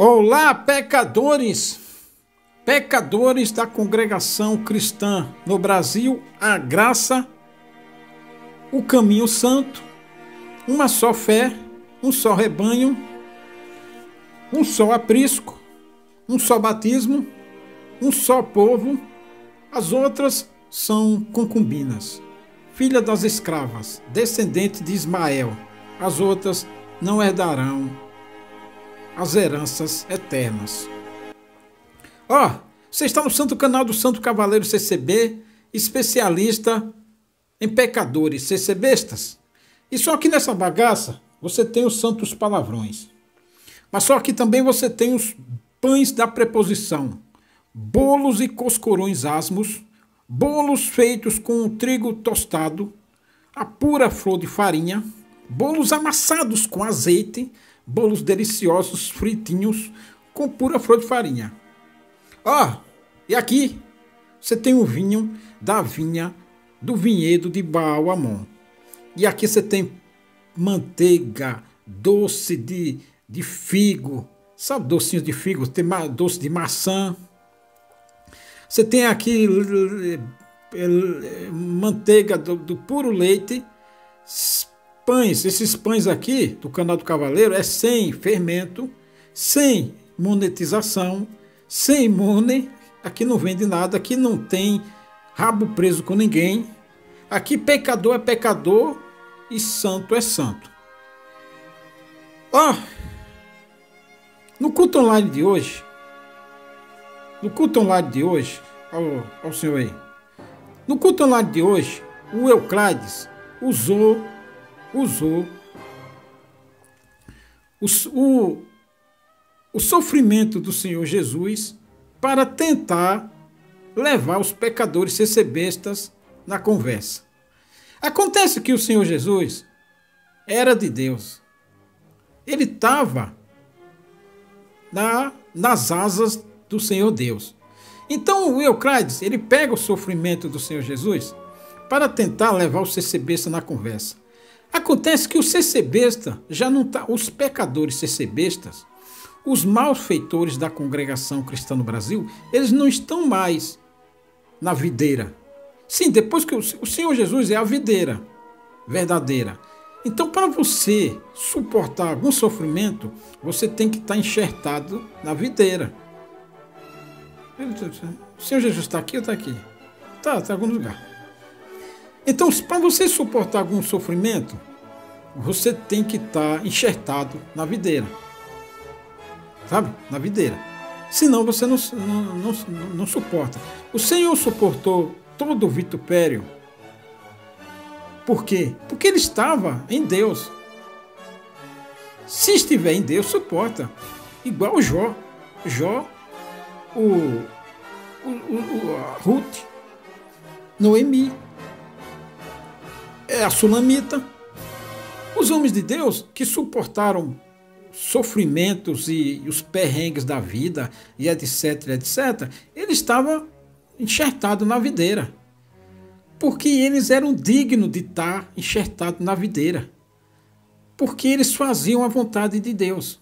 Olá, pecadores! Pecadores da congregação cristã no Brasil, a graça, o caminho santo, uma só fé, um só rebanho, um só aprisco, um só batismo, um só povo. As outras são concubinas, filha das escravas, descendente de Ismael. As outras não herdarão as heranças eternas. Você está no santo canal do Santo Cavaleiro CCB, especialista em pecadores CCBistas. E só que nessa bagaça você tem os santos palavrões. Mas só que também você tem os pães da preposição, bolos e coscorões asmos, bolos feitos com trigo tostado, a pura flor de farinha, bolos amassados com azeite, bolos deliciosos fritinhos com pura flor de farinha. E aqui você tem o vinho da vinha do vinhedo de Baal-Hamon. E aqui você tem manteiga, doce de figo, sabe, docinhos de figo, tem doce de maçã. Você tem aqui manteiga do puro leite, pães. Esses pães aqui do canal do Cavaleiro é sem fermento, sem monetização, sem money. Aqui não vende nada, aqui não tem rabo preso com ninguém. Aqui pecador é pecador e santo é santo. No culto online de hoje, olha o senhor aí. No culto online de hoje, o Euclides usou o sofrimento do Senhor Jesus para tentar levar os pecadores CCBistas na conversa. Acontece que o Senhor Jesus era de Deus. Ele estava nas asas do Senhor Deus. Então o Euclides, ele pega o sofrimento do Senhor Jesus para tentar levar os CCBistas na conversa. Acontece que o CCBista já não está, os pecadores CCBistas, os malfeitores da congregação cristã no Brasil, eles não estão mais na videira. Sim, depois que o Senhor Jesus é a videira verdadeira. Então, para você suportar algum sofrimento, você tem que estar enxertado na videira. O Senhor Jesus está aqui ou está aqui? Está em algum lugar. Então, para você suportar algum sofrimento, você tem que estar enxertado na videira. Sabe? Na videira. Senão você não suporta. O Senhor suportou todo o vitupério. Por quê? Porque ele estava em Deus. Se estiver em Deus, suporta. Igual o Jó. A Ruth, Noemi, a Sulamita. Os homens de Deus que suportaram sofrimentos e os perrengues da vida e etc, ele estava enxertado na videira, porque eles eram dignos de estar enxertados na videira, porque eles faziam a vontade de Deus.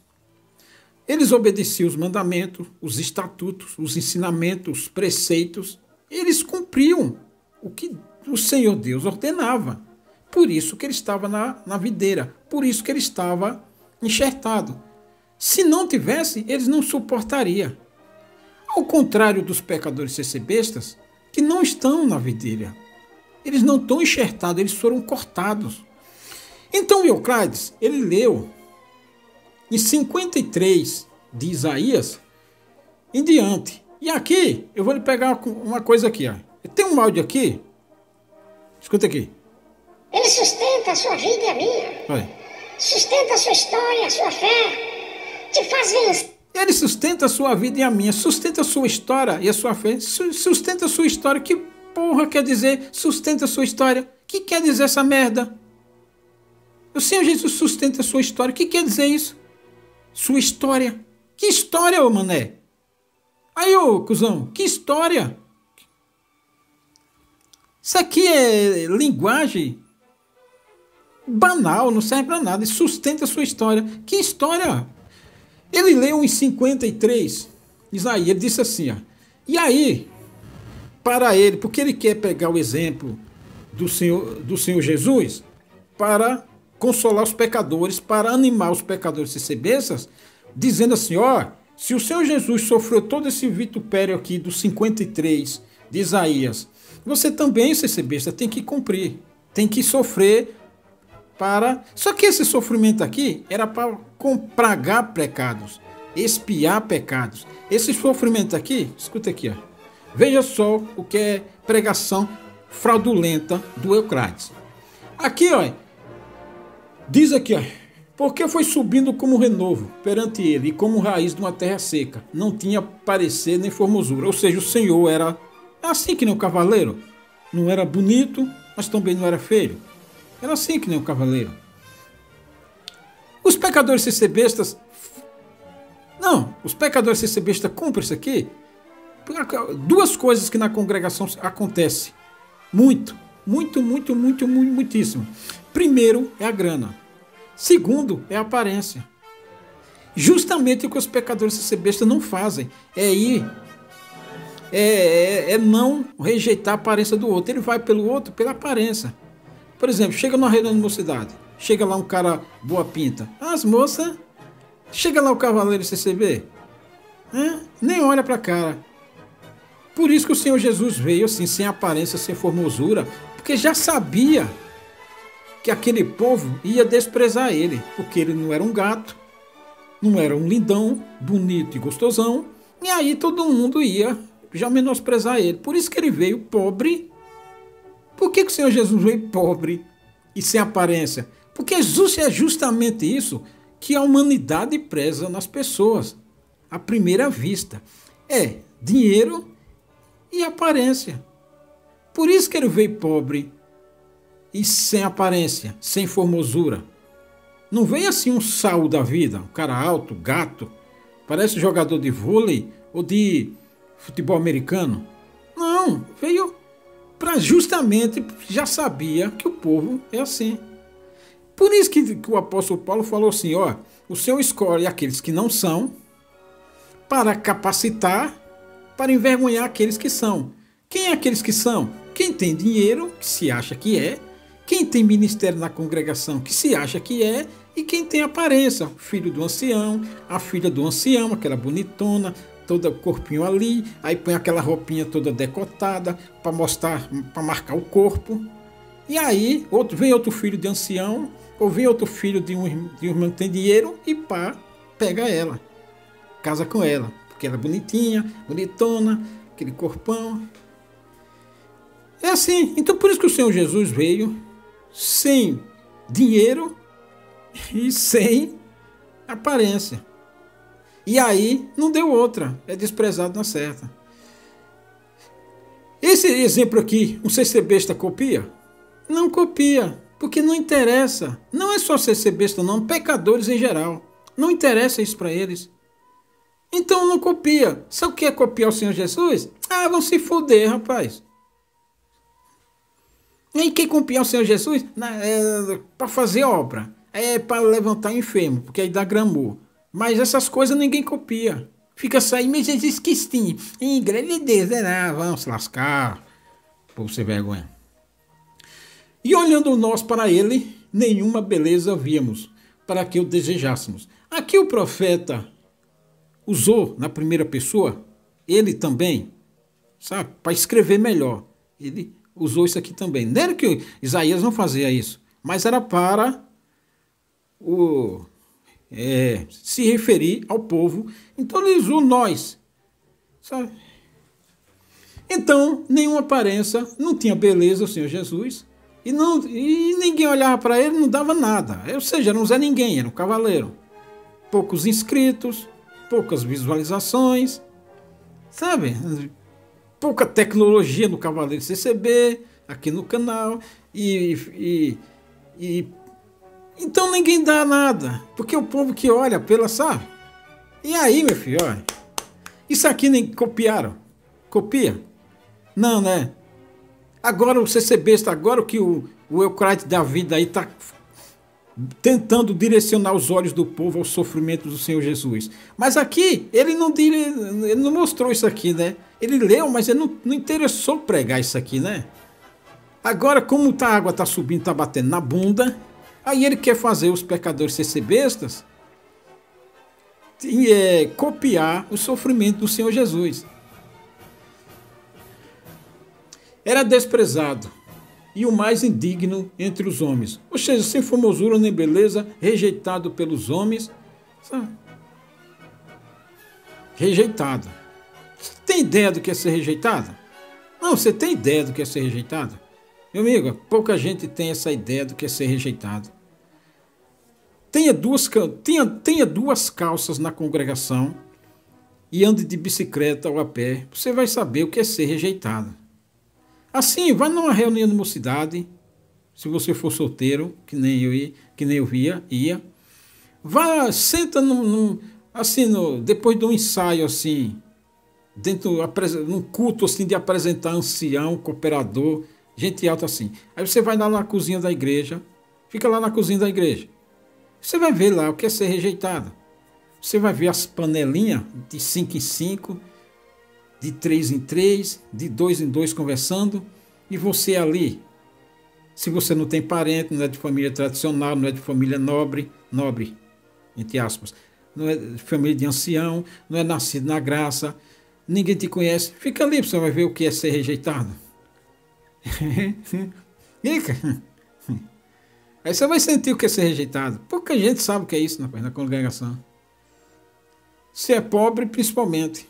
Eles obedeciam os mandamentos, os estatutos, os ensinamentos, os preceitos. Eles cumpriam o que o Senhor Deus ordenava. Por isso que ele estava na videira, por isso que ele estava enxertado. Se não tivesse, eles não suportariam. Ao contrário dos pecadores CCBistas, que não estão na videira. Eles não estão enxertados, eles foram cortados. Então Euclides, ele leu em 53 de Isaías em diante. E aqui, eu vou lhe pegar uma coisa aqui. Tem um áudio aqui. Escuta aqui. Ele sustenta a sua vida e a minha. Vai. Sustenta a sua história, a sua fé. Te faz vencer. Ele sustenta a sua vida e a minha. Sustenta a sua história e a sua fé. Sustenta a sua história. Que porra quer dizer sustenta a sua história? O que quer dizer essa merda? O Senhor Jesus sustenta a sua história. O que quer dizer isso? Sua história. Que história, ô mané? Aí, ô cuzão, que história? Isso aqui é linguagem banal, não serve para nada. Sustenta a sua história. Que história? Ele leu em 53, Isaías, ele disse assim, ó, e aí, para ele, porque ele quer pegar o exemplo do Senhor Jesus para consolar os pecadores, para animar os pecadores a ser bestas, dizendo assim, ó, se o Senhor Jesus sofreu todo esse vitupério aqui dos 53 de Isaías, você também, ser besta, tem que cumprir, tem que sofrer para... Só que esse sofrimento aqui era para pragar pecados, expiar pecados. Esse sofrimento aqui, escuta aqui, ó, veja só o que é pregação fraudulenta do Eucrates. Aqui, ó, diz aqui, ó, porque foi subindo como renovo perante ele e como raiz de uma terra seca. Não tinha parecer nem formosura. Ou seja, o Senhor era assim que nem o cavaleiro. Não era bonito, mas também não era feio. Era assim que nem o cavaleiro. Os pecadores se ser bestas... Não, os pecadores se ser bestas cumprem isso aqui. Duas coisas que na congregação acontecem. Muitíssimo. Primeiro é a grana. Segundo é a aparência. Justamente o que os pecadores se ser besta não fazem. É não rejeitar a aparência do outro. Ele vai pelo outro, pela aparência. Por exemplo, chega numa reunião de mocidade. Chega lá um cara boa pinta. As moças... Chega lá o cavaleiro CCB. Nem olha pra cara. Por isso que o Senhor Jesus veio assim, sem aparência, sem formosura. Porque já sabia que aquele povo ia desprezar ele, porque ele não era um gato, não era um lindão, bonito e gostosão, e aí todo mundo ia já menosprezar ele. Por isso que ele veio pobre. Por que o Senhor Jesus veio pobre e sem aparência? Porque é justamente isso que a humanidade preza nas pessoas, à primeira vista. É dinheiro e aparência. Por isso que ele veio pobre e sem aparência, sem formosura. Não veio assim um sal da vida, um cara alto, gato, parece jogador de vôlei ou de futebol americano. Não, veio para justamente, já sabia que o povo é assim. Por isso que o apóstolo Paulo falou assim, ó, o Senhor escolhe aqueles que não são para capacitar, para envergonhar aqueles que são. Quem é aqueles que são? Quem tem dinheiro, que se acha que é, quem tem ministério na congregação, que se acha que é, e quem tem aparência, o filho do ancião, a filha do ancião, aquela bonitona, todo o corpinho ali, aí põe aquela roupinha toda decotada para mostrar, para marcar o corpo. E aí vem outro filho de ancião, ou vem outro filho de um irmão que tem dinheiro e pá, pega ela, casa com ela, porque ela é bonitinha, bonitona, aquele corpão. É assim. Então por isso que o Senhor Jesus veio sem dinheiro e sem aparência. E aí não deu outra, é desprezado na certa. Esse exemplo aqui, um ser besta copia? Não copia, porque não interessa. Não é só ser besta não, pecadores em geral. Não interessa isso para eles. Então não copia. Sabe o que é copiar o Senhor Jesus? Vão se foder, rapaz. E aí quem copiar o Senhor Jesus para fazer obra, é para levantar enfermo, porque aí dá glamour. Mas essas coisas ninguém copia. Fica saindo, mas Jesus Cristinho, em igreja de Deus, vamos se lascar, por ser vergonha. E olhando nós para ele, nenhuma beleza víamos, para que o desejássemos. Aqui o profeta usou na primeira pessoa, ele também, sabe, para escrever melhor. Ele usou isso aqui também. Não era que Isaías não fazia isso, mas era para se referir ao povo. Então ele usou nós, sabe? Então, nenhuma aparência, não tinha beleza o Senhor Jesus, e ninguém olhava para ele, não dava nada. Ou seja, era um Zé Ninguém, era um cavaleiro. Poucos inscritos, poucas visualizações, sabe? Pouca tecnologia no Cavaleiro CCB, aqui no canal, então ninguém dá nada, porque o povo que olha pela, sabe? E aí, meu filho, olha, isso aqui nem copiaram. Copia? Não, né? Agora o CCB, agora que o Eucrates da vida aí tá tentando direcionar os olhos do povo ao sofrimento do Senhor Jesus. Mas aqui, ele não mostrou isso aqui, né? Ele leu, mas ele não interessou pregar isso aqui, né? Agora, como a água está subindo, está batendo na bunda, aí ele quer fazer os pecadores ser bestas e copiar o sofrimento do Senhor Jesus. Era desprezado e o mais indigno entre os homens, ou seja, sem formosura nem beleza, rejeitado pelos homens. Sabe? Rejeitado. Você tem ideia do que é ser rejeitado? Não, você tem ideia do que é ser rejeitado? Meu amigo, pouca gente tem essa ideia do que é ser rejeitado. Tenha duas calças na congregação e ande de bicicleta ou a pé, você vai saber o que é ser rejeitado. Assim, vai numa reunião de mocidade, se você for solteiro, que nem eu ia. Vá, senta depois de um ensaio assim, num culto assim de apresentar ancião, cooperador, gente alta assim. Aí você vai lá na cozinha da igreja, fica lá na cozinha da igreja. Você vai ver lá o que é ser rejeitado. Você vai ver as panelinhas de 5 em 5, de 3 em 3, de 2 em 2 conversando, e você ali, se você não tem parente, não é de família tradicional, não é de família nobre, entre aspas, não é de família de ancião, não é nascido na graça, ninguém te conhece, fica ali, você vai ver o que é ser rejeitado. Aí você vai sentir o que é ser rejeitado. Pouca gente sabe o que é isso na congregação. Se é pobre, principalmente.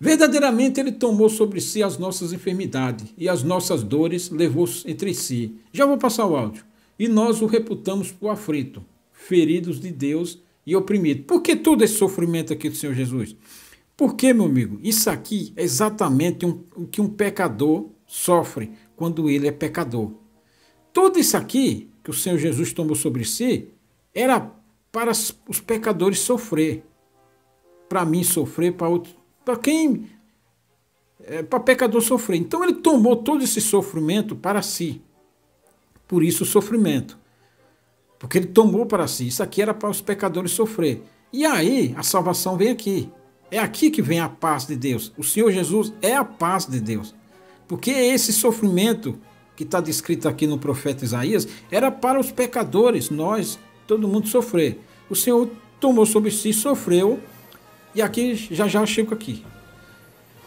Verdadeiramente ele tomou sobre si as nossas enfermidades e as nossas dores levou entre si. Já vou passar o áudio. E nós o reputamos por aflito, feridos de Deus e oprimido. Por que todo esse sofrimento aqui do Senhor Jesus? Porque, meu amigo, isso aqui é exatamente o que um pecador sofre quando ele é pecador. Tudo isso aqui que o Senhor Jesus tomou sobre si era para os pecadores sofrer. Para mim sofrer, para pecador sofrer. Então ele tomou todo esse sofrimento para si. Por isso o sofrimento. Porque ele tomou para si. Isso aqui era para os pecadores sofrer. E aí a salvação vem aqui. É aqui que vem a paz de Deus. O Senhor Jesus é a paz de Deus. Porque esse sofrimento que está descrito aqui no profeta Isaías era para os pecadores, nós, todo mundo sofrer. O Senhor tomou sobre si, sofreu, e aqui já chego aqui.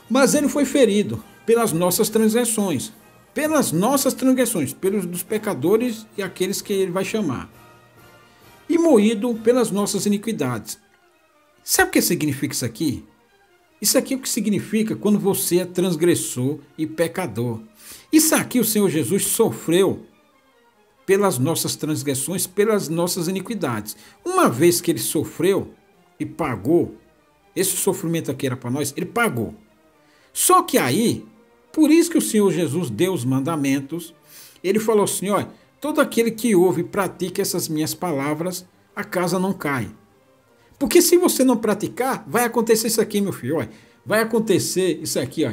Mas ele foi ferido pelas nossas transgressões, pelos dos pecadores e aqueles que ele vai chamar, e moído pelas nossas iniquidades. Sabe o que significa isso aqui? Isso aqui é o que significa quando você é transgressor e pecador. Isso aqui o Senhor Jesus sofreu pelas nossas transgressões, pelas nossas iniquidades. Uma vez que ele sofreu e pagou, esse sofrimento aqui era para nós, ele pagou. Só que aí, por isso que o Senhor Jesus deu os mandamentos, ele falou assim, ó, todo aquele que ouve e pratica essas minhas palavras, a casa não cai. Porque se você não praticar, vai acontecer isso aqui, meu filho, ó, vai acontecer isso aqui, ó.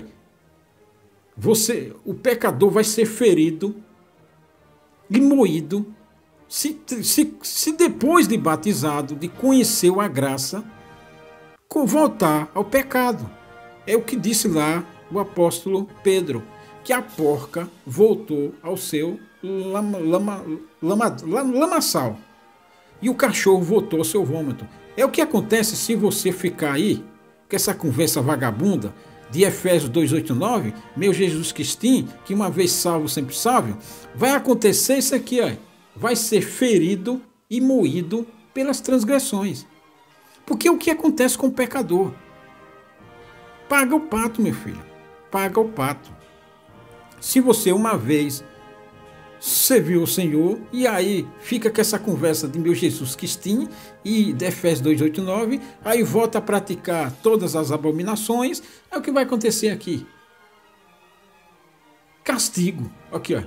O pecador vai ser ferido e moído se depois de batizado, de conhecer a graça, voltar ao pecado. É o que disse lá o apóstolo Pedro, que a porca voltou ao seu lamaçal e o cachorro voltou ao seu vômito. É o que acontece se você ficar aí com essa conversa vagabunda de Efésios 2:8-9, meu Jesus Cristinho, que uma vez salvo, sempre salvo, vai acontecer isso aqui, ó, vai ser ferido e moído pelas transgressões. Porque é o que acontece com o pecador? Paga o pato, meu filho, paga o pato. Se você uma vez serviu o Senhor, e aí fica com essa conversa de meu Jesus Cristinho e de Efésios 2:8-9, aí volta a praticar todas as abominações, é o que vai acontecer aqui. Castigo, aqui ó.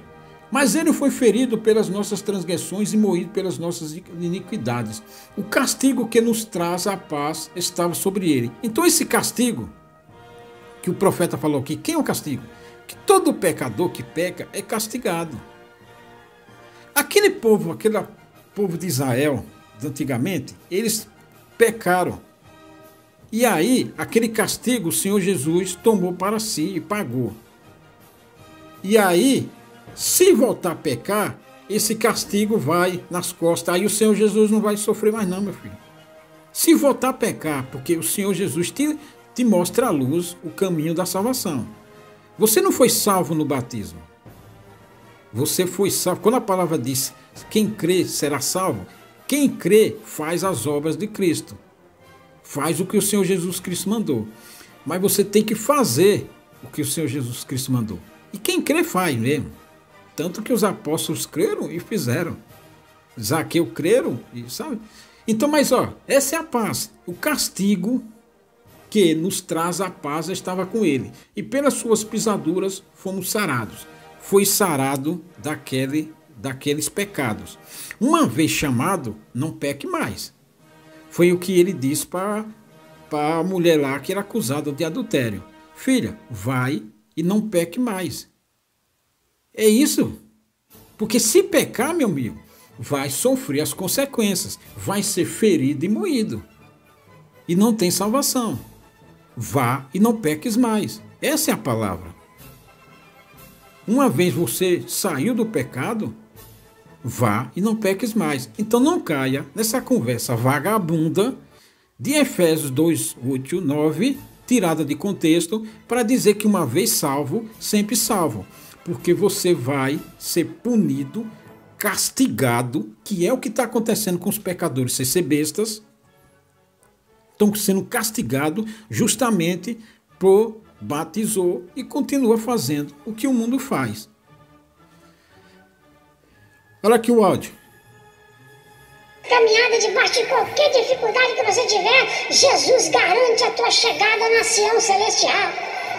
Mas ele foi ferido pelas nossas transgressões e moído pelas nossas iniquidades. O castigo que nos traz a paz estava sobre ele. Então esse castigo que o profeta falou aqui, quem é o castigo? Que todo pecador que peca é castigado. Aquele povo, povo de Israel, antigamente, eles pecaram. E aí, aquele castigo o Senhor Jesus tomou para si e pagou. E aí, se voltar a pecar, esse castigo vai nas costas. Aí o Senhor Jesus não vai sofrer mais não, meu filho. Se voltar a pecar, porque o Senhor Jesus te mostra a luz, o caminho da salvação. Você não foi salvo no batismo. Você foi salvo. Quando a palavra diz, quem crê será salvo, quem crê faz as obras de Cristo. Faz o que o Senhor Jesus Cristo mandou. Mas você tem que fazer o que o Senhor Jesus Cristo mandou. E quem crê faz mesmo. Tanto que os apóstolos creram e fizeram. Zaqueu creram e sabe? Então, mas essa é a paz. O castigo que nos traz a paz estava com ele. E pelas suas pisaduras fomos sarados. Foi sarado daqueles pecados. Uma vez chamado, não peque mais. Foi o que ele disse para a mulher lá que era acusada de adultério. Filha, vai e não peque mais. É isso. Porque se pecar, meu amigo, vai sofrer as consequências. Vai ser ferido e moído. E não tem salvação. Vá e não peques mais. Essa é a palavra. Uma vez você saiu do pecado, vá e não peques mais. Então não caia nessa conversa vagabunda de Efésios 2, 8, 9, tirada de contexto, para dizer que uma vez salvo, sempre salvo. Porque você vai ser punido, castigado, que é o que está acontecendo com os pecadores, sem ser bestas. Estão sendo castigados justamente por batizou e continua fazendo o que o mundo faz. Olha aqui o áudio. Caminhada debaixo de qualquer dificuldade que você tiver, Jesus garante a tua chegada na Sião Celestial.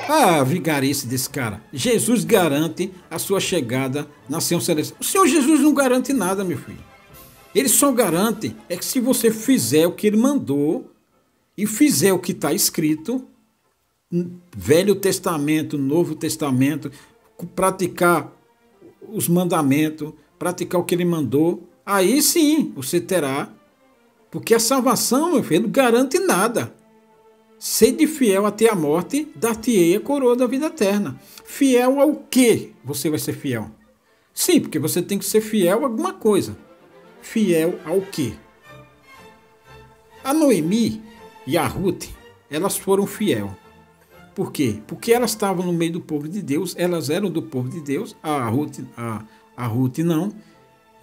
Ah, vigarice desse cara. Jesus garante a sua chegada na Sião Celestial. O Senhor Jesus não garante nada, meu filho. Ele só garante é que se você fizer o que ele mandou e fizer o que está escrito, Velho Testamento, Novo Testamento, praticar os mandamentos, praticar o que ele mandou, aí sim você terá, porque a salvação, meu filho, não garante nada. Sede fiel até a morte, dar-te-ei a coroa da vida eterna. Fiel ao quê você vai ser fiel? Sim, porque você tem que ser fiel a alguma coisa. Fiel ao quê? A Noemi e a Ruth, elas foram fiel. Por quê? Porque elas estavam no meio do povo de Deus, elas eram do povo de Deus, a Ruth não.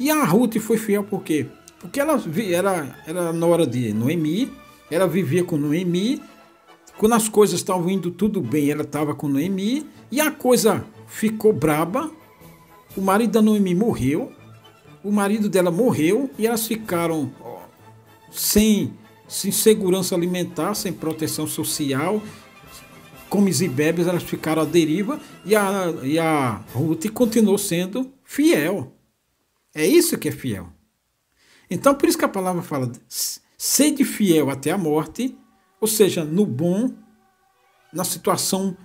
E a Ruth foi fiel por quê? Porque ela era nora de Noemi, ela vivia com Noemi, quando as coisas estavam indo tudo bem, ela estava com Noemi, e a coisa ficou braba, o marido da Noemi morreu, o marido dela morreu, e elas ficaram sem segurança alimentar, sem proteção social, comes e bebes, elas ficaram à deriva, e a Ruth continuou sendo fiel. É isso que é fiel. Então, por isso que a palavra fala, sede fiel até a morte, ou seja, no bom, na situação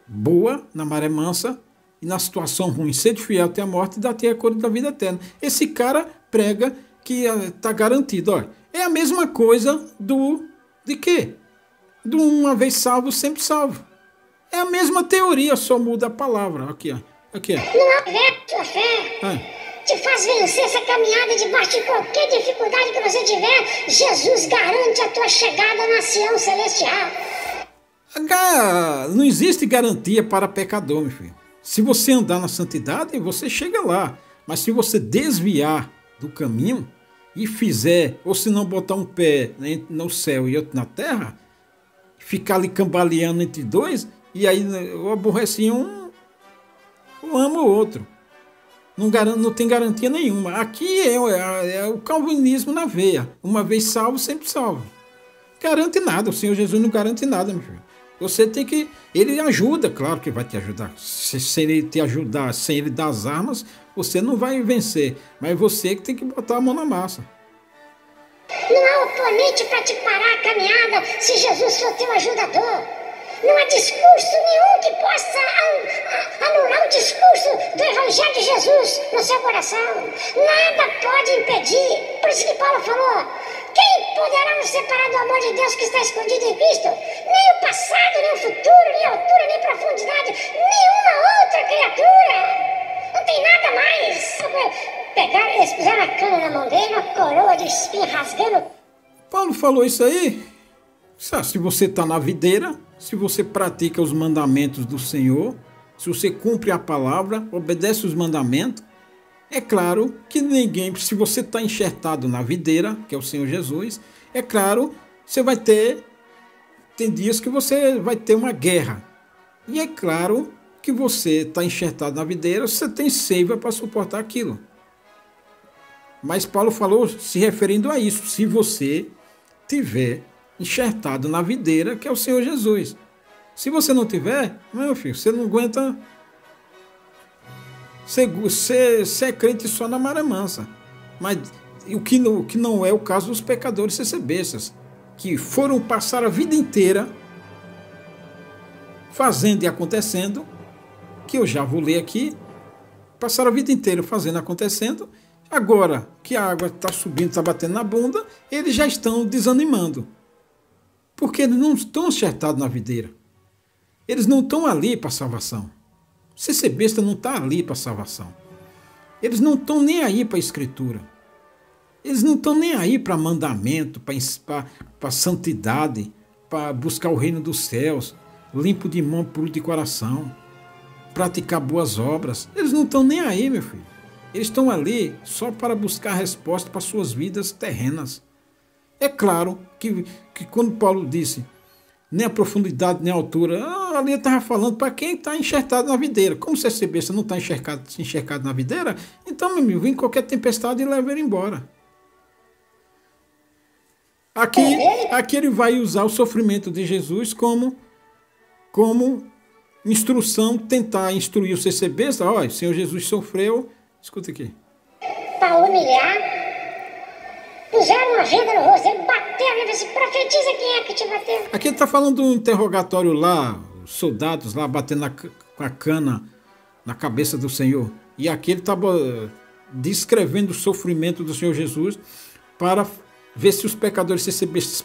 boa, na maré mansa, e na situação ruim, sede fiel até a morte, e dá-te a coroa da vida eterna. Esse cara prega que está garantido. Olha, é a mesma coisa de quê? De uma vez salvo, sempre salvo. É a mesma teoria, só muda a palavra. Aqui, ó. Aqui, ó. Não há tua fé. Te faz vencer essa caminhada debaixo de qualquer dificuldade que você tiver. Jesus garante a tua chegada na Sião Celestial. Não existe garantia para pecador, meu filho. Se você andar na santidade, você chega lá. Mas se você desviar do caminho e fizer, ou se não botar um pé no céu e outro na terra, ficar ali cambaleando entre dois, e aí eu aborreci um, eu amo o outro. Não tem garantia nenhuma. Aqui é o calvinismo na veia. Uma vez salvo, sempre salvo. Garante nada. O Senhor Jesus não garante nada, meu filho. Você tem que... Ele ajuda, claro que vai te ajudar. Se ele te ajudar, sem ele dar as armas, você não vai vencer. Mas você que tem que botar a mão na massa. Não há oponente para te parar a caminhada se Jesus for teu ajudador. Não há discurso nenhum que possa anular o discurso do Evangelho de Jesus no seu coração. Nada pode impedir. Por isso que Paulo falou: quem poderá nos separar do amor de Deus que está escondido em Cristo? Nem o passado, nem o futuro, nem a altura, nem a profundidade, nenhuma outra criatura. Não tem nada mais. Pegaram, eles puseram a cana na mão dele, uma coroa de espinho rasgando. Paulo falou isso aí. Se você está na videira, se você pratica os mandamentos do Senhor, se você cumpre a palavra, obedece os mandamentos, é claro que ninguém, se você está enxertado na videira, que é o Senhor Jesus, é claro, você vai ter, tem dias que você vai ter uma guerra. E é claro que você está enxertado na videira, você tem seiva para suportar aquilo. Mas Paulo falou se referindo a isso, se você tiver enxertado na videira, que é o Senhor Jesus. Se você não tiver, meu filho, você não aguenta. Você é crente só na maré mansa. Mas o que não é o caso dos pecadores bestas, que foram passar a vida inteira fazendo e acontecendo, que eu já vou ler aqui, passaram a vida inteira fazendo e acontecendo. Agora que a água está subindo, está batendo na bunda, eles já estão desanimando. Porque eles não estão enxertados na videira. Eles não estão ali para salvação. Ser besta não está ali para salvação. Eles não estão nem aí para a escritura. Eles não estão nem aí para mandamento, para santidade, para buscar o reino dos céus, limpo de mão, puro de coração, praticar boas obras. Eles não estão nem aí, meu filho. Eles estão ali só para buscar resposta para suas vidas terrenas. É claro que quando Paulo disse nem a profundidade nem a altura, ali estava falando para quem está enxertado na videira. Como ser besta não está enxergado na videira, então, meu amigo, vem qualquer tempestade e leva ele embora. Aqui ele vai usar o sofrimento de Jesus como instrução, tentar instruir o ser besta. Olha, o Senhor Jesus sofreu. Escuta aqui. Para humilhar, puseram uma venda no rosto, ele bateu, ele disse: profetiza quem é que te bateu. Aqui ele está falando do interrogatório lá, os soldados lá batendo com a cana na cabeça do Senhor. E aqui ele estava descrevendo o sofrimento do Senhor Jesus para ver se os pecadores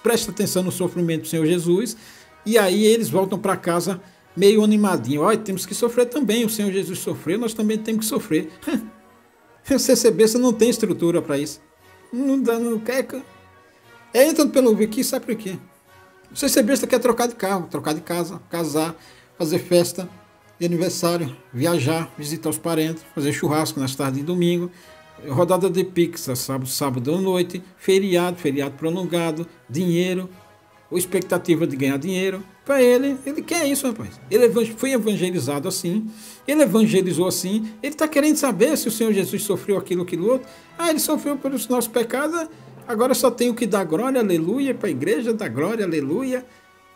prestam atenção no sofrimento do Senhor Jesus. E aí eles voltam para casa meio animadinho. Olha, temos que sofrer também. O Senhor Jesus sofreu, nós também temos que sofrer. O CCB não tem estrutura para isso. Não dá, não quer. Entra pelo aqui, sabe por quê? O CCB quer trocar de carro, trocar de casa, casar, fazer festa de aniversário, viajar, visitar os parentes, fazer churrasco nas tardes de domingo, rodada de Pix, sábado à noite, feriado prolongado, dinheiro, ou expectativa de ganhar dinheiro. Para ele quer isso, rapaz. Ele foi evangelizado assim, ele evangelizou assim, ele está querendo saber se o Senhor Jesus sofreu aquilo outro. Ele sofreu pelos nossos pecados, agora só tenho que dar glória, aleluia, para a igreja, dar glória, aleluia,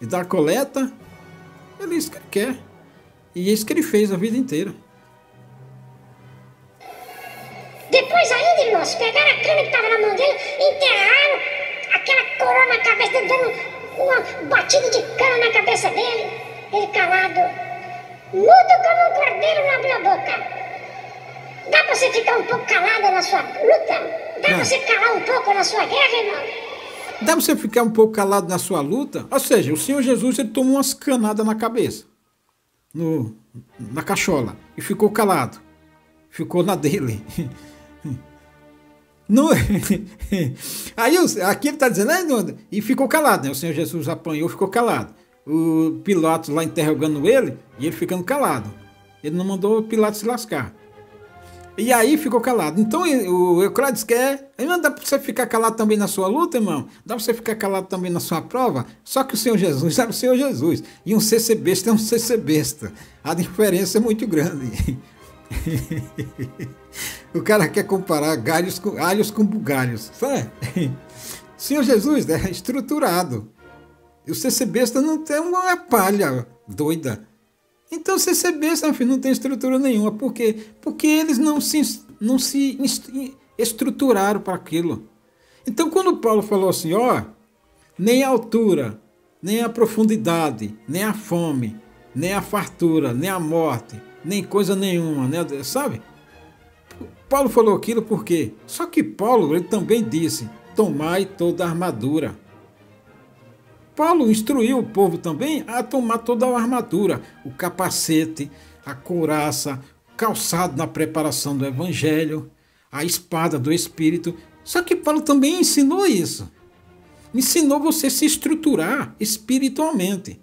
e dar coleta. Ele é isso que ele quer. E é isso que ele fez a vida inteira. Depois ainda, irmãos, pegaram a cana que estava na mão dele, enterraram aquela coroa na cabeça dele, dando uma batida de cana na cabeça dele, ele calado, mudo como um cordeiro, não abriu a boca. Dá para você ficar um pouco calado na sua luta? Dá para você calar um pouco na sua guerra, irmão? Dá para você ficar um pouco calado na sua luta? Ou seja, o Senhor Jesus ele tomou umas canadas na cabeça, na cachola, e ficou calado. Ficou na dele. Não, aí aqui ele está dizendo, e ficou calado, né? O Senhor Jesus apanhou, ficou calado. O Pilatos lá interrogando ele, e ele ficando calado. Ele não mandou o Pilatos se lascar. E aí ficou calado. Então o Euclides quer, dá para você ficar calado também na sua luta, irmão? Dá para você ficar calado também na sua prova? Só que o Senhor Jesus era o Senhor Jesus. E um CC besta é um CC besta. A diferença é muito grande. O cara quer comparar alhos com bugalhos. Sabe? Senhor Jesus é estruturado. E o CC besta não tem uma palha doida. Então o CC besta, meu filho, não tem estrutura nenhuma. Por quê? Porque eles não se estruturaram para aquilo. Então quando Paulo falou assim, nem a altura, nem a profundidade, nem a fome, nem a fartura, nem a morte, nem coisa nenhuma, né? Sabe? Paulo falou aquilo por quê? Só que Paulo, ele também disse, tomai toda a armadura. Paulo instruiu o povo também a tomar toda a armadura, o capacete, a couraça, o calçado na preparação do evangelho, a espada do Espírito. Só que Paulo também ensinou isso. Ensinou você a se estruturar espiritualmente.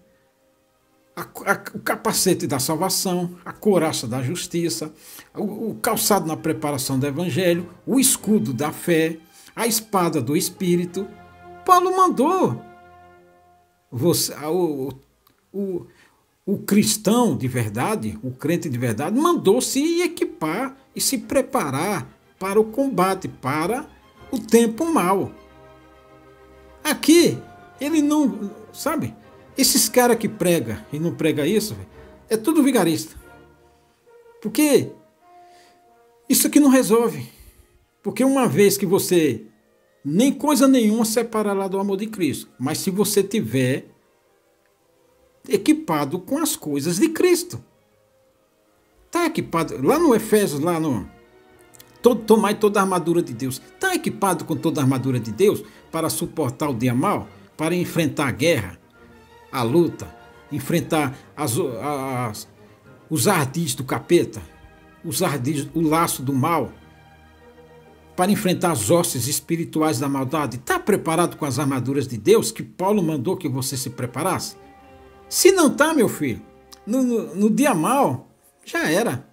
O capacete da salvação, a couraça da justiça, o calçado na preparação do evangelho, o escudo da fé, a espada do Espírito. Paulo mandou você, o cristão de verdade, o crente de verdade, mandou se equipar e se preparar para o combate, para o tempo mau. Aqui, ele não, sabe, esses caras que pregam e não pregam isso, é tudo vigarista. Porque isso aqui não resolve. Porque uma vez que você, nem coisa nenhuma separará do amor de Cristo, mas se você tiver equipado com as coisas de Cristo. Está equipado, lá no Efésios, lá no tomai toda a armadura de Deus. Está equipado com toda a armadura de Deus para suportar o dia mau, para enfrentar a guerra, a luta, enfrentar os ardis do capeta, os ardis, o laço do mal, para enfrentar as hostes espirituais da maldade. Está preparado com as armaduras de Deus que Paulo mandou que você se preparasse? Se não está, meu filho, no dia mau, já era.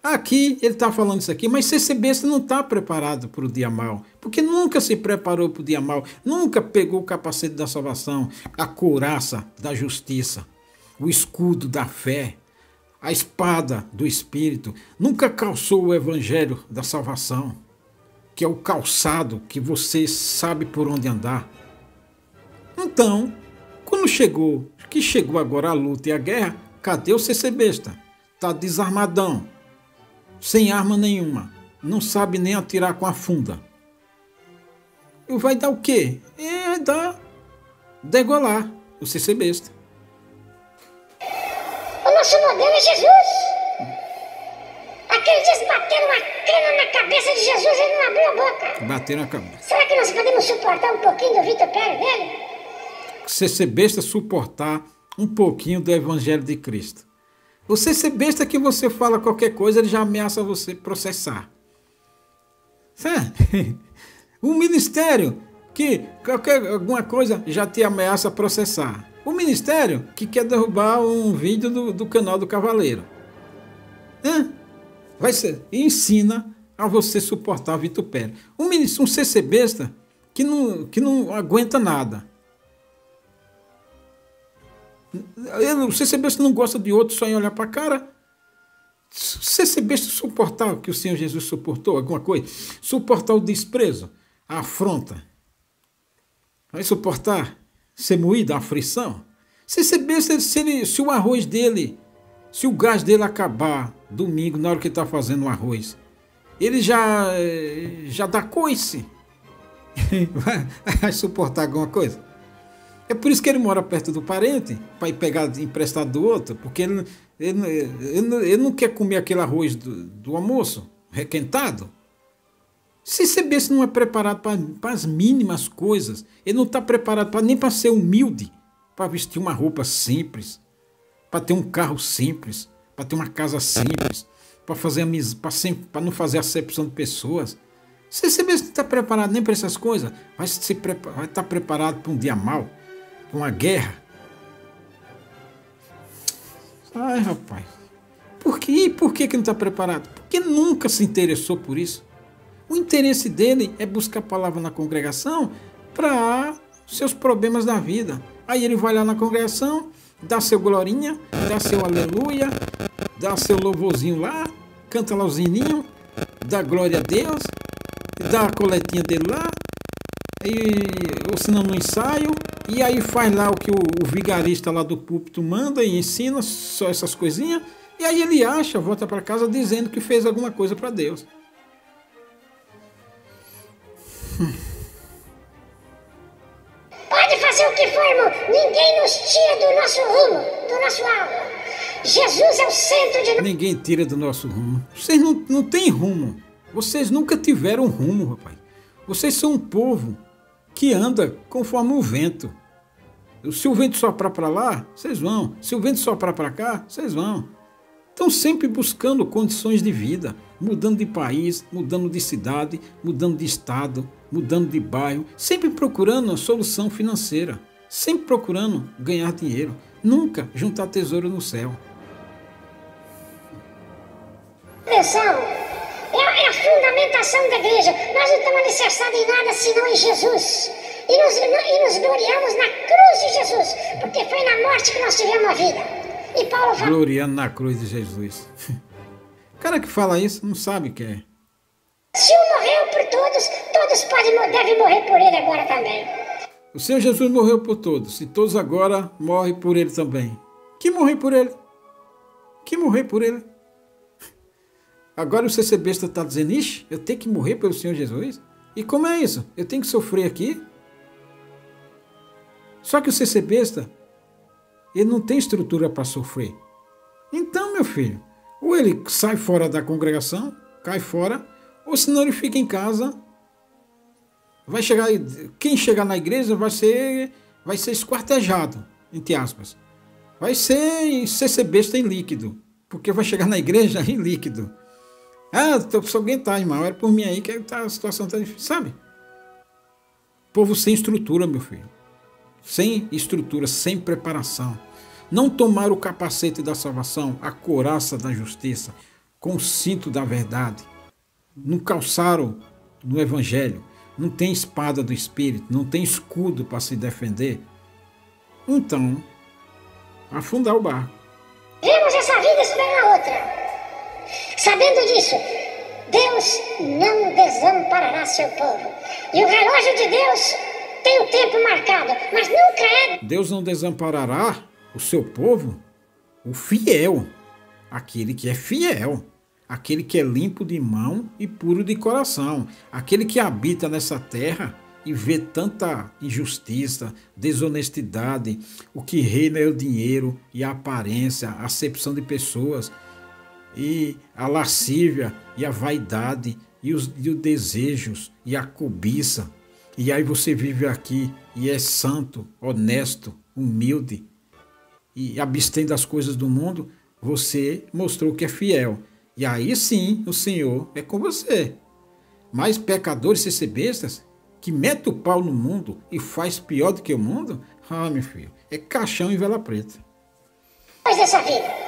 Aqui ele está falando isso aqui, mas ser besta não está preparado para o dia mau, porque nunca se preparou para o dia mau, nunca pegou o capacete da salvação, a couraça da justiça, o escudo da fé, a espada do Espírito, nunca calçou o evangelho da salvação, que é o calçado que você sabe por onde andar. Então, quando chegou agora a luta e a guerra, cadê o ser besta? Está desarmadão, sem arma nenhuma, não sabe nem atirar com a funda. E vai dar o quê? Vai dar degolar, o ser besta. O nosso modelo é Jesus. Aqueles dias bateram uma cana na cabeça de Jesus e ele não abriu a boca. Bateram a cabeça. Será que nós podemos suportar um pouquinho do vitupério dele? Ser besta suportar um pouquinho do evangelho de Cristo. Você ser besta que você fala qualquer coisa, ele já ameaça você processar. Certo? O ministério que alguma coisa já te ameaça processar. O ministério que quer derrubar um vídeo do canal do Cavaleiro. Vai ser, ensina a você suportar o vitupério. Um ser besta que não aguenta nada. O ser besta não gosta de outro só em olhar para a cara. Ser besta suportar o que o Senhor Jesus suportou, alguma coisa. Suportar o desprezo, a afronta. Vai suportar ser moído, a aflição. Ser besta, se o arroz dele, se o gás dele acabar domingo, na hora que ele está fazendo o arroz, ele já dá coice. Vai suportar alguma coisa? É por isso que ele mora perto do parente, para ir pegar emprestado do outro, porque ele não quer comer aquele arroz do almoço, requentado. Se ser besta não é preparado para as mínimas coisas, ele não está preparado nem para ser humilde, para vestir uma roupa simples, para ter um carro simples, para ter uma casa simples, para não fazer acepção de pessoas. Se ser besta não está preparado nem para essas coisas, vai estar preparado para um dia mau, uma guerra. Ai, rapaz. Por quê? Por que não está preparado? Porque nunca se interessou por isso. O interesse dele é buscar a palavra na congregação para seus problemas da vida. Aí ele vai lá na congregação, dá seu glorinha, dá seu aleluia, dá seu louvorzinho lá, canta lá os hininhos, dá glória a Deus, dá a coletinha dele lá, ou se não no ensaio, e aí faz lá o que o vigarista lá do púlpito manda e ensina, só essas coisinhas, e aí ele volta para casa dizendo que fez alguma coisa para Deus. Pode fazer o que for, irmão. Ninguém nos tira do nosso rumo, do nosso alvo. Jesus é o centro de... Ninguém tira do nosso rumo. Vocês não têm rumo. Vocês nunca tiveram rumo, rapaz. Vocês são um povo que anda conforme o vento. Se o vento soprar para lá, vocês vão. Se o vento soprar para cá, vocês vão. Estão sempre buscando condições de vida, mudando de país, mudando de cidade, mudando de estado, mudando de bairro, sempre procurando uma solução financeira, sempre procurando ganhar dinheiro, nunca juntar tesouro no céu. Atenção, é a fundamentação da igreja. Nós não estamos alicerçados em nada senão em Jesus. E nos gloriamos na cruz de Jesus, porque foi na morte que nós tivemos a vida. E Paulo fala... Gloriando na cruz de Jesus. O cara que fala isso não sabe o que é. Se um morreu por todos, todos devem morrer por ele agora também. O Senhor Jesus morreu por todos, e todos agora morrem por ele também. Que morrer por ele? Que morrer por ele? Agora o CC Besta está dizendo, ixi, eu tenho que morrer pelo Senhor Jesus? E como é isso? Eu tenho que sofrer aqui? Só que o CC Besta, ele não tem estrutura para sofrer. Então, meu filho, ou ele sai fora da congregação, cai fora, ou senão ele fica em casa. Vai chegar, quem chegar na igreja vai ser esquartejado, entre aspas. Vai ser CC Besta em líquido, porque vai chegar na igreja em líquido. Ah, estou precisando aguentar, irmão, era por mim aí que a situação está difícil, sabe? Povo sem estrutura, meu filho. Sem estrutura, sem preparação. Não tomaram o capacete da salvação, a couraça da justiça, com o cinto da verdade. Não calçaram no evangelho. Não tem espada do Espírito, não tem escudo para se defender. Então, afundar o barco. Vemos essa vida esperando a outra. Sabendo disso, Deus não desamparará seu povo. E o relógio de Deus tem o tempo marcado, mas nunca é... Deus não desamparará o seu povo, o fiel, aquele que é fiel, aquele que é limpo de mão e puro de coração, aquele que habita nessa terra e vê tanta injustiça, desonestidade, o que reina é o dinheiro e a aparência, a acepção de pessoas, e a lascívia e a vaidade e os desejos e a cobiça. E aí você vive aqui e é santo, honesto, humilde e abstém das coisas do mundo, você mostrou que é fiel. E aí sim o Senhor é com você. Mas pecadores CC Bestas, que mete o pau no mundo e faz pior do que o mundo, meu filho, é caixão e vela preta. Pois essa vida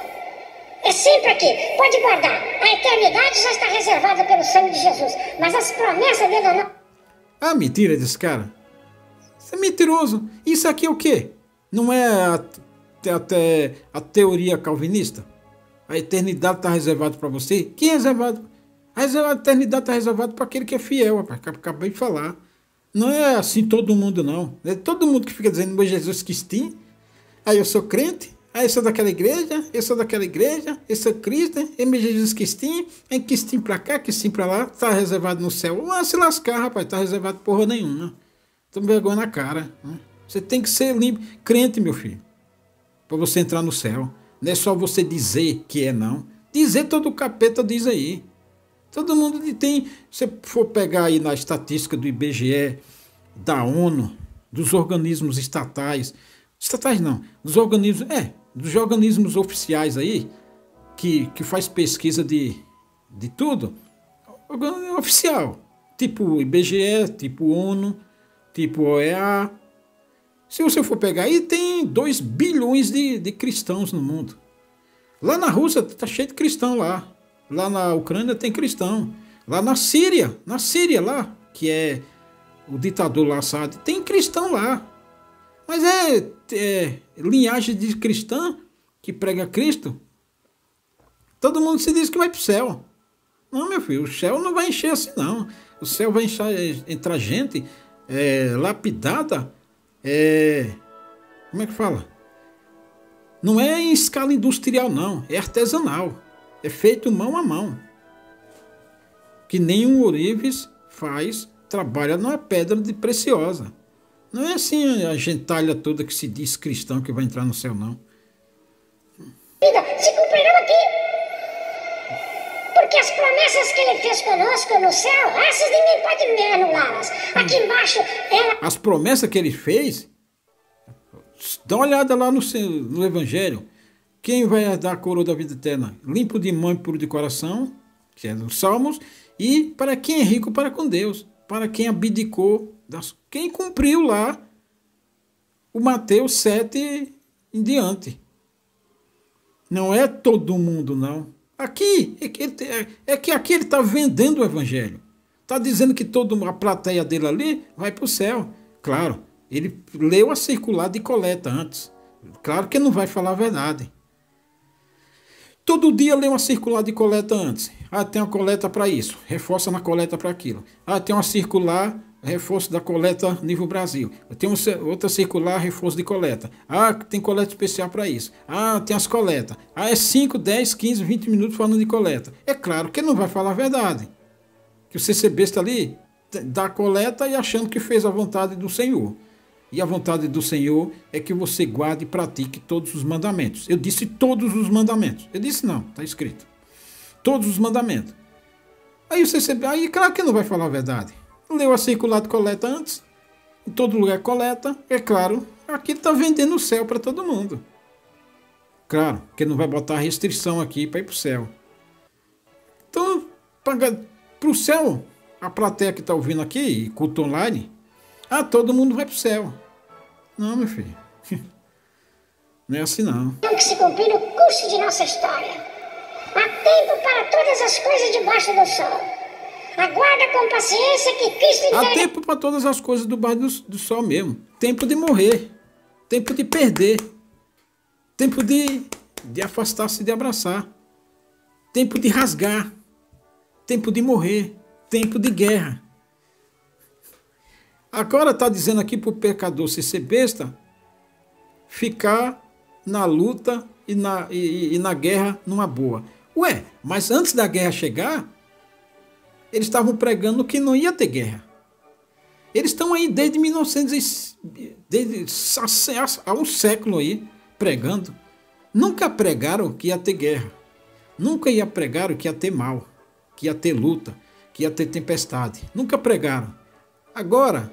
é sempre aqui, pode guardar. A eternidade já está reservada pelo sangue de Jesus, mas as promessas dele não... Ah, mentira desse cara. Isso é mentiroso. Isso aqui é o quê? Não é até a teoria calvinista? A eternidade está reservada para você? Quem é reservado? A eternidade está reservada para aquele que é fiel, rapaz, que eu acabei de falar. Não é assim todo mundo, não. É todo mundo que fica dizendo, meu Jesus Cristim, aí eu sou crente, aí eu sou daquela igreja, eu sou Cristo, meu Jesus Cristim, é Cristim para cá, Cristim para lá, está reservado no céu. Ah, se lascar, rapaz, está reservado porra nenhuma. Tô me vergonha na cara. Né? Você tem que ser limpo, crente, meu filho, para você entrar no céu. Não é só você dizer que é, não. Dizer todo o capeta diz aí. Todo mundo tem... Se você for pegar aí na estatística do IBGE, da ONU, dos organismos estatais não, dos organismos oficiais aí, que faz pesquisa de tudo, oficial, tipo IBGE, tipo ONU, tipo OEA. Se você for pegar aí, tem 2 bilhões de cristãos no mundo. Lá na Rússia está cheio de cristão lá. Lá na Ucrânia tem cristão. Lá na Síria lá, que é o ditador lá, Assad, tem cristão lá. Mas é linhagem de cristã que prega Cristo. Todo mundo se diz que vai para o céu. Não, meu filho, o céu não vai encher assim, não. O céu vai entrar gente lapidada. Como é que fala? Não é em escala industrial, não. É artesanal. É feito mão a mão. Que nem um ourives faz, trabalha numa pedra de preciosa. Não é assim a gentalha toda que se diz cristão que vai entrar no céu, não. Se cumprirão aqui. Porque as promessas que ele fez conosco no céu, essas ninguém pode anulá-las. Aqui embaixo, ela... As promessas que ele fez, dá uma olhada lá no Evangelho. Quem vai dar a coroa da vida eterna? Limpo de mão e puro de coração, que é nos Salmos, e para quem é rico para com Deus, para quem abdicou, quem cumpriu lá o Mateus 7 em diante. Não é todo mundo, não. Aqui, é que aqui ele está vendendo o Evangelho. Está dizendo que toda a plateia dele ali vai para o céu. Claro, ele leu a circular de coleta antes. Claro que não vai falar a verdade. Todo dia lê uma circular de coleta antes. Ah, tem uma coleta para isso. Reforça na coleta para aquilo. Ah, tem uma circular, reforço da coleta nível Brasil. Tem outra circular, reforço de coleta. Ah, tem coleta especial para isso. Ah, tem as coletas. Ah, é 5, 10, 15, 20 minutos falando de coleta. É claro que não vai falar a verdade. Que você ser besta ali, dá a coleta e achando que fez a vontade do Senhor. E a vontade do Senhor é que você guarde e pratique todos os mandamentos. Eu disse todos os mandamentos. Eu disse não, está escrito. Todos os mandamentos. Aí aí claro que não vai falar a verdade. Leu a circular de coleta antes. Em todo lugar coleta. É claro, aqui está vendendo o céu para todo mundo. Claro, que não vai botar restrição aqui para ir para o céu. Então, para o céu, a plateia que está ouvindo aqui, culto online, todo mundo vai para o céu. Não, meu filho. Não é assim, não. Tem que se cumprir o curso de nossa história. Há tempo para todas as coisas debaixo do sol. Aguarda com paciência que Cristo... Há tempo para todas as coisas debaixo do sol mesmo. Tempo de morrer. Tempo de perder. Tempo de afastar-se, de abraçar. Tempo de rasgar. Tempo de morrer. Tempo de guerra. Agora está dizendo aqui para o pecador ser besta, ficar na luta e na guerra numa boa. Ué, mas antes da guerra chegar, eles estavam pregando que não ia ter guerra. Eles estão aí desde 1900, há um século aí, pregando. Nunca pregaram que ia ter guerra. Nunca pregaram que ia ter mal, que ia ter luta, que ia ter tempestade. Nunca pregaram. Agora,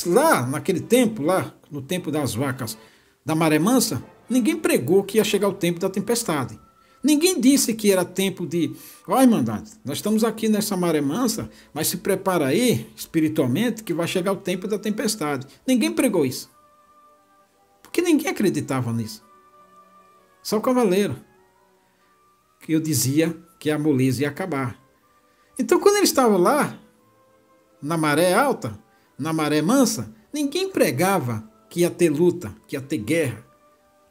lá naquele tempo, lá no tempo das vacas da maré mansa, ninguém pregou que ia chegar o tempo da tempestade. Ninguém disse que era tempo de... Ó, irmandade, nós estamos aqui nessa maré mansa, mas se prepara aí, espiritualmente, que vai chegar o tempo da tempestade. Ninguém pregou isso. Porque ninguém acreditava nisso. Só o cavaleiro. Que eu dizia que a moleza ia acabar. Então, quando ele estava lá, na maré alta, na maré mansa, ninguém pregava que ia ter luta, que ia ter guerra,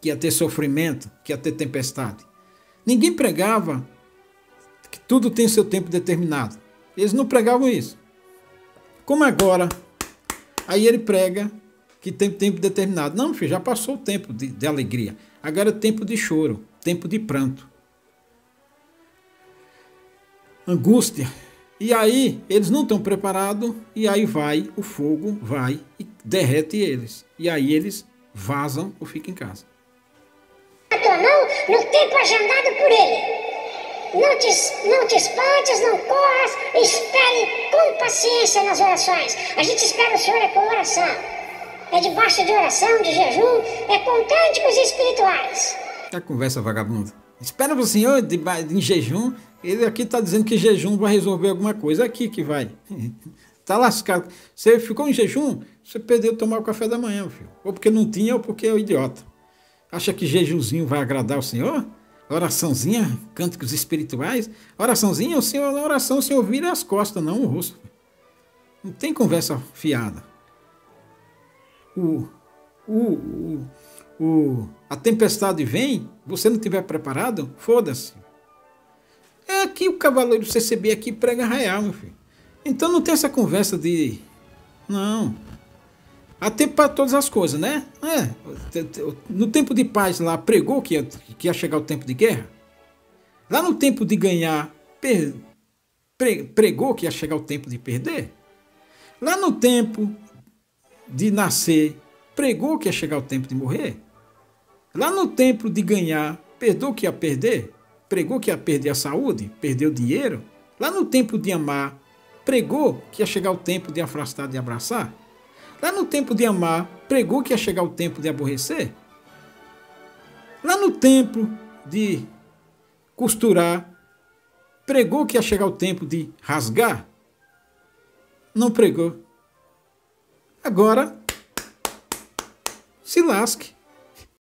que ia ter sofrimento, que ia ter tempestade. Ninguém pregava que tudo tem seu tempo determinado. Eles não pregavam isso. Como agora, aí ele prega que tem tempo determinado. Não, filho, já passou o tempo de alegria. Agora é tempo de choro, tempo de pranto. Angústia. E aí, eles não estão preparados, e aí vai, o fogo vai e derrete eles. E aí eles vazam ou ficam em casa. A tua mão no tempo agendado por ele. Não te espantes, não corras, espere com paciência nas orações. A gente espera o Senhor é com oração. É debaixo de oração, de jejum, é com cânticos espirituais. A conversa vagabunda. Espera o Senhor em jejum. Ele aqui está dizendo que jejum vai resolver alguma coisa. Aqui que vai. Está lascado. Você ficou em jejum, você perdeu tomar o café da manhã, filho. Ou porque não tinha, ou porque é o idiota. Acha que jejumzinho vai agradar o Senhor? Oraçãozinha, cânticos espirituais. Oraçãozinha, o Senhor, na oração o Senhor vira as costas, não o rosto. Não tem conversa fiada. A tempestade vem, você não estiver preparado, foda-se. É aqui o cavaleiro do CCB aqui prega real, meu filho. Então não tem essa conversa de... Não. Há tempo para todas as coisas, né? No tempo de paz lá, pregou que ia chegar o tempo de guerra. Lá no tempo de ganhar, pregou que ia chegar o tempo de perder. Lá no tempo de nascer, pregou que ia chegar o tempo de morrer. Lá no tempo de ganhar, pregou que ia perder. Pregou que ia perder a saúde, perder o dinheiro. Lá no tempo de amar, pregou que ia chegar o tempo de afastar, de abraçar. Lá no tempo de amar, pregou que ia chegar o tempo de aborrecer. Lá no tempo de costurar, pregou que ia chegar o tempo de rasgar. Não pregou. Agora, se lasque.